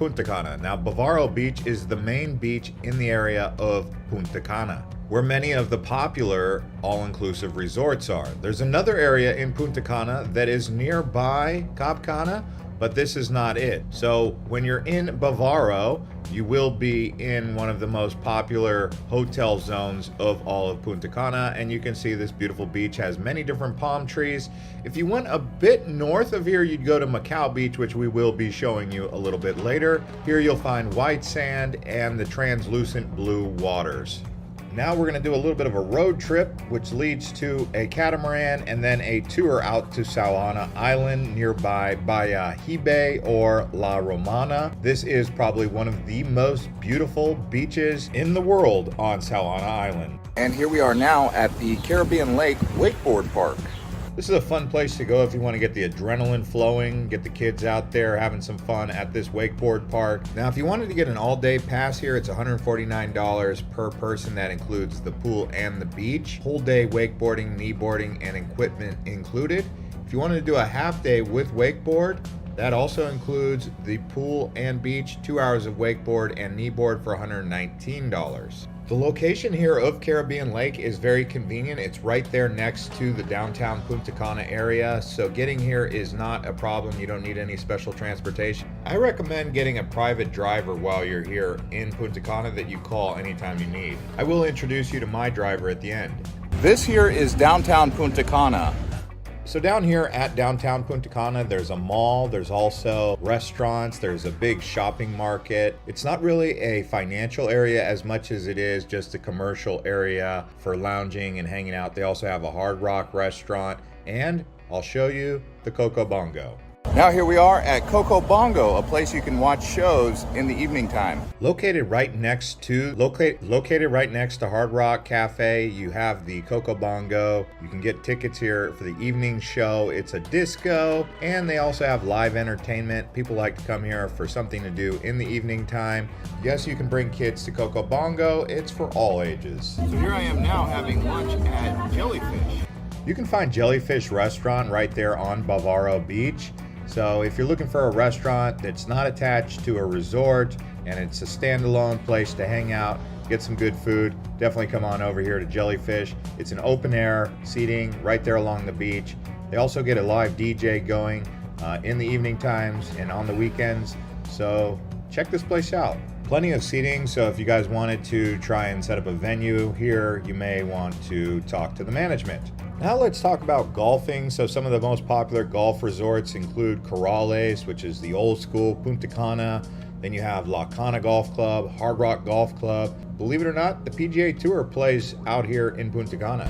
Punta Cana. Now, Bavaro Beach is the main beach in the area of Punta Cana, where many of the popular all-inclusive resorts are. There's another area in Punta Cana that is nearby Cap Cana, but this is not it. So when you're in Bavaro, you will be in one of the most popular hotel zones of all of Punta Cana, and you can see this beautiful beach has many different palm trees. If you went a bit north of here, you'd go to Macau Beach, which we will be showing you a little bit later. Here you'll find white sand and the translucent blue waters. Now we're going to do a little bit of a road trip, which leads to a catamaran and then a tour out to Saona Island nearby Bahia Hibe or La Romana. This is probably one of the most beautiful beaches in the world on Saona Island. And here we are now at the Caribbean Lake Wakeboard Park. This is a fun place to go if you want to get the adrenaline flowing, get the kids out there having some fun at this wakeboard park. Now, if you wanted to get an all-day pass here, it's $149 per person. That includes the pool and the beach. Whole day wakeboarding, kneeboarding, and equipment included. If you wanted to do a half day with wakeboard, that also includes the pool and beach, 2 hours of wakeboard and kneeboard for $119. The location here of Caribbean Lake is very convenient. It's right there next to the downtown Punta Cana area, so getting here is not a problem. You don't need any special transportation. I recommend getting a private driver while you're here in Punta Cana that you call anytime you need. I will introduce you to my driver at the end. This here is downtown Punta Cana. So down here at downtown Punta Cana, there's a mall, there's also restaurants, there's a big shopping market. It's not really a financial area as much as it is just a commercial area for lounging and hanging out. They also have a Hard Rock restaurant, and I'll show you the Coco Bongo. Now here we are at Coco Bongo, a place you can watch shows in the evening time. Located right next to Hard Rock Cafe, you have the Coco Bongo. You can get tickets here for the evening show. It's a disco, and they also have live entertainment. People like to come here for something to do in the evening time. Yes, you can bring kids to Coco Bongo. It's for all ages. So here I am now having lunch at Jellyfish. You can find Jellyfish Restaurant right there on Bavaro Beach. So if you're looking for a restaurant that's not attached to a resort and it's a standalone place to hang out, get some good food, definitely come on over here to Jellyfish. It's an open air seating right there along the beach. They also get a live DJ going in the evening times and on the weekends. So check this place out. Plenty of seating, so if you guys wanted to try and set up a venue here, you may want to talk to the management. Now let's talk about golfing. So some of the most popular golf resorts include Corrales, which is the old school Punta Cana. Then you have La Cana Golf Club, Hard Rock Golf Club. Believe it or not, the PGA Tour plays out here in Punta Cana.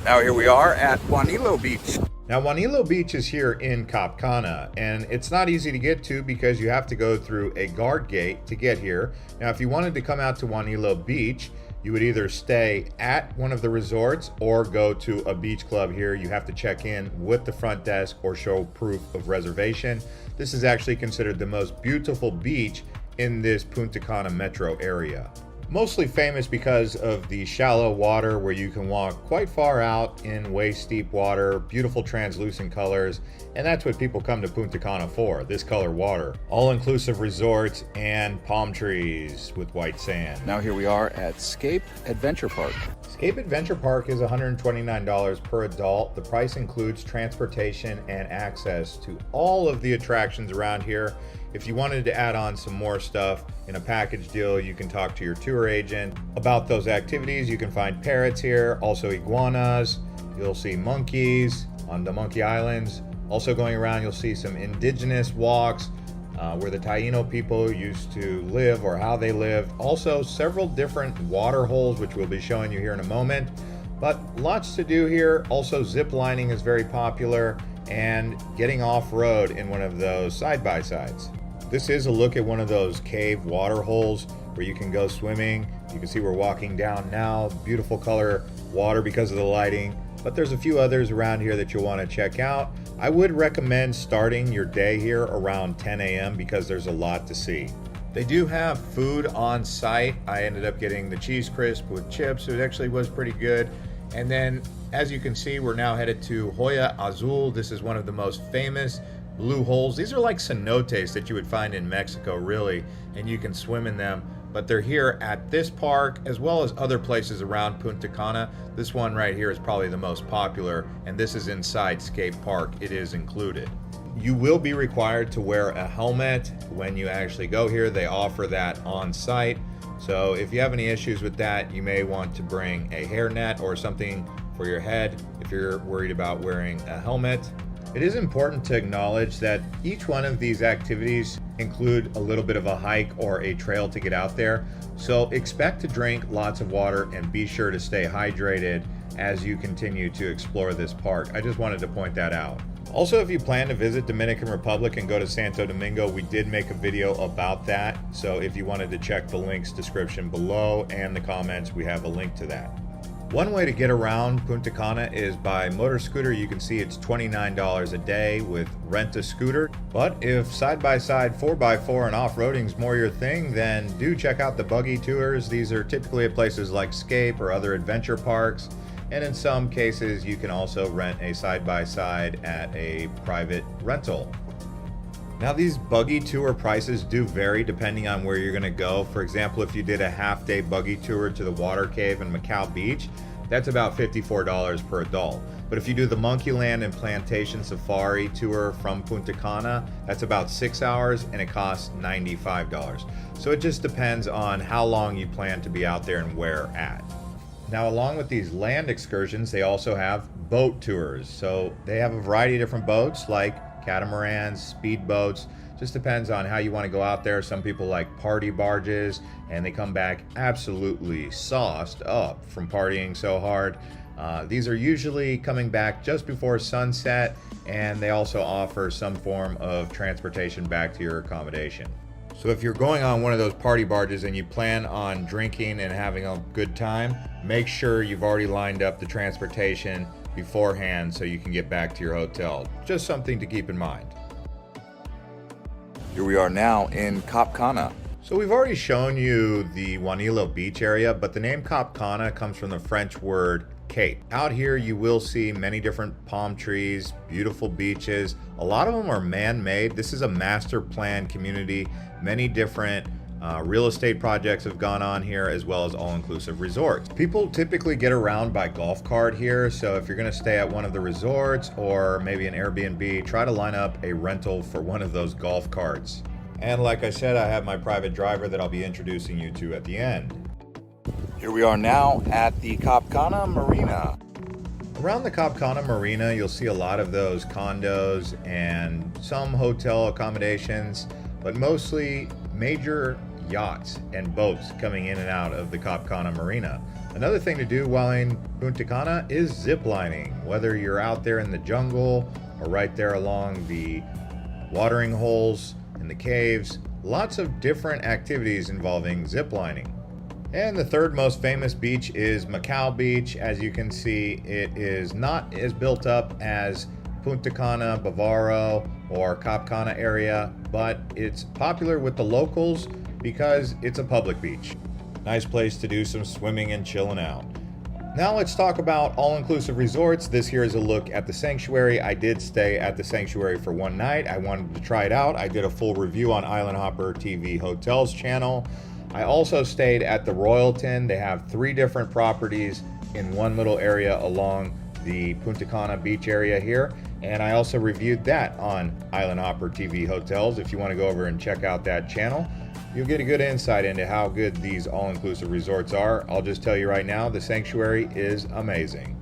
Now here we are at Juanillo Beach. Now Juanillo Beach is here in Cap Cana, and it's not easy to get to because you have to go through a guard gate to get here. Now if you wanted to come out to Juanillo Beach, you would either stay at one of the resorts or go to a beach club here. You have to check in with the front desk or show proof of reservation. This is actually considered the most beautiful beach in this Punta Cana metro area. Mostly famous because of the shallow water where you can walk quite far out in waist deep water, beautiful translucent colors, and that's what people come to Punta Cana for, this color water. All-inclusive resorts and palm trees with white sand. Now here we are at Scape Adventure Park. Scape Adventure Park is $129 per adult. The price includes transportation and access to all of the attractions around here. If you wanted to add on some more stuff in a package deal, you can talk to your tour agent about those activities. You can find parrots here, also iguanas. You'll see monkeys on the Monkey Islands. Also going around, you'll see some indigenous walks where the Taino people used to live or how they lived. Also several different water holes, which we'll be showing you here in a moment. But lots to do here. Also zip lining is very popular, and getting off-road in one of those side-by-sides. This is a look at one of those cave water holes where you can go swimming. You can see we're walking down now. Beautiful color water because of the lighting. But there's a few others around here that you'll want to check out. I would recommend starting your day here around 10 a.m. because there's a lot to see. They do have food on site. I ended up getting the cheese crisp with chips. It actually was pretty good. And then, as you can see, we're now headed to Hoya Azul. This is one of the most famous blue holes. These are like cenotes that you would find in Mexico, really, and you can swim in them. But they're here at this park as well as other places around Punta Cana. This one right here is probably the most popular, and this is inside Scape Park. It is included. You will be required to wear a helmet when you actually go here. They offer that on site. So if you have any issues with that, you may want to bring a hairnet or something for your head if you're worried about wearing a helmet. It is important to acknowledge that each one of these activities include a little bit of a hike or a trail to get out there. So expect to drink lots of water and be sure to stay hydrated as you continue to explore this park. I just wanted to point that out. Also, if you plan to visit Dominican Republic and go to Santo Domingo, we did make a video about that. So if you wanted to check the links description below and the comments, we have a link to that. One way to get around Punta Cana is by motor scooter. You can see it's $29 a day with rent a scooter. But if side-by-side 4x4 and off-roading is more your thing, then do check out the buggy tours. These are typically at places like Scape or other adventure parks. And in some cases, you can also rent a side-by-side at a private rental. Now, these buggy tour prices do vary depending on where you're going to go. For example, if you did a half-day buggy tour to the water cave in Macau Beach, that's about $54 per adult. But if you do the Monkeyland and Plantation Safari tour from Punta Cana, that's about 6 hours and it costs $95. So it just depends on how long you plan to be out there and where at. Now, along with these land excursions, they also have boat tours. So they have a variety of different boats like catamarans, speedboats. Just depends on how you want to go out there. Some people like party barges, and they come back absolutely sauced up from partying so hard. These are usually coming back just before sunset, and they also offer some form of transportation back to your accommodation. So if you're going on one of those party barges and you plan on drinking and having a good time, make sure you've already lined up the transportation beforehand so you can get back to your hotel. Just something to keep in mind. Here we are now in Cap Cana. So we've already shown you the Juanillo Beach area, but the name Cap Cana comes from the French word cape. Out here you will see many different palm trees, beautiful beaches. A lot of them are man-made. This is a master plan community. Many different real estate projects have gone on here, as well as all-inclusive resorts. People typically get around by golf cart here, so if you're going to stay at one of the resorts or maybe an Airbnb, try to line up a rental for one of those golf carts. And like I said, I have my private driver that I'll be introducing you to at the end. Here we are now at the Cap Cana Marina. Around the Cap Cana Marina, you'll see a lot of those condos and some hotel accommodations, but mostly major yachts and boats coming in and out of the Cap Cana Marina. Another thing to do while in Punta Cana is zip lining, whether you're out there in the jungle or right there along the watering holes in the caves. Lots of different activities involving zip lining. And the third most famous beach is Macau Beach. As you can see, it is not as built up as Punta Cana, Bavaro, or Cap Cana area, but it's popular with the locals because it's a public beach. Nice place to do some swimming and chilling out. Now let's talk about all-inclusive resorts. This here is a look at the Sanctuary. I did stay at the Sanctuary for one night. I wanted to try it out. I did a full review on Island Hopper TV Hotels channel. I also stayed at the Royalton. They have 3 different properties in one little area along the Punta Cana beach area here. And I also reviewed that on Island Hopper TV Hotels. If you want to go over and check out that channel, you'll get a good insight into how good these all-inclusive resorts are. I'll just tell you right now, the Sanctuary is amazing.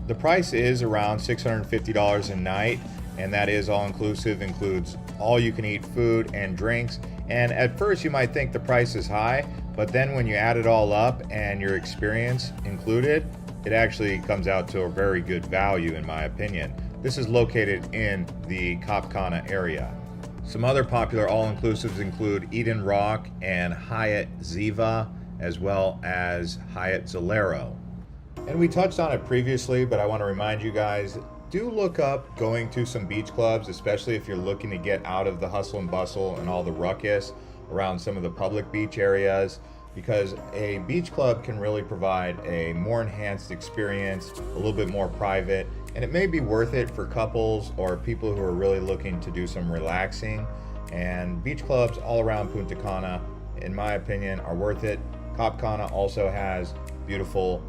The price is around $650 a night, and that is all-inclusive, includes all-you-can-eat food and drinks. And at first you might think the price is high, but then when you add it all up and your experience included, it actually comes out to a very good value in my opinion. This is located in the Cap Cana area. Some other popular all-inclusives include Eden Rock and Hyatt Ziva, as well as Hyatt Zalero. And we touched on it previously, but I want to remind you guys, do look up going to some beach clubs, especially if you're looking to get out of the hustle and bustle and all the ruckus around some of the public beach areas, because a beach club can really provide a more enhanced experience, a little bit more private, And it may be worth it for couples or people who are really looking to do some relaxing. And beach clubs all around Punta Cana, in my opinion, are worth it. Cap Cana also has beautiful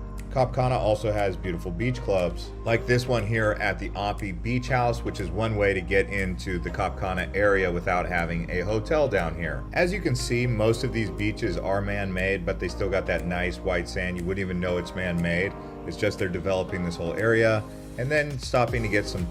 beach clubs, like this one here at the Ampi Beach House, which is one way to get into the Cap Cana area without having a hotel down here. As you can see, most of these beaches are man-made, but they still got that nice white sand. You wouldn't even know it's man-made. It's just they're developing this whole area and then stopping to get some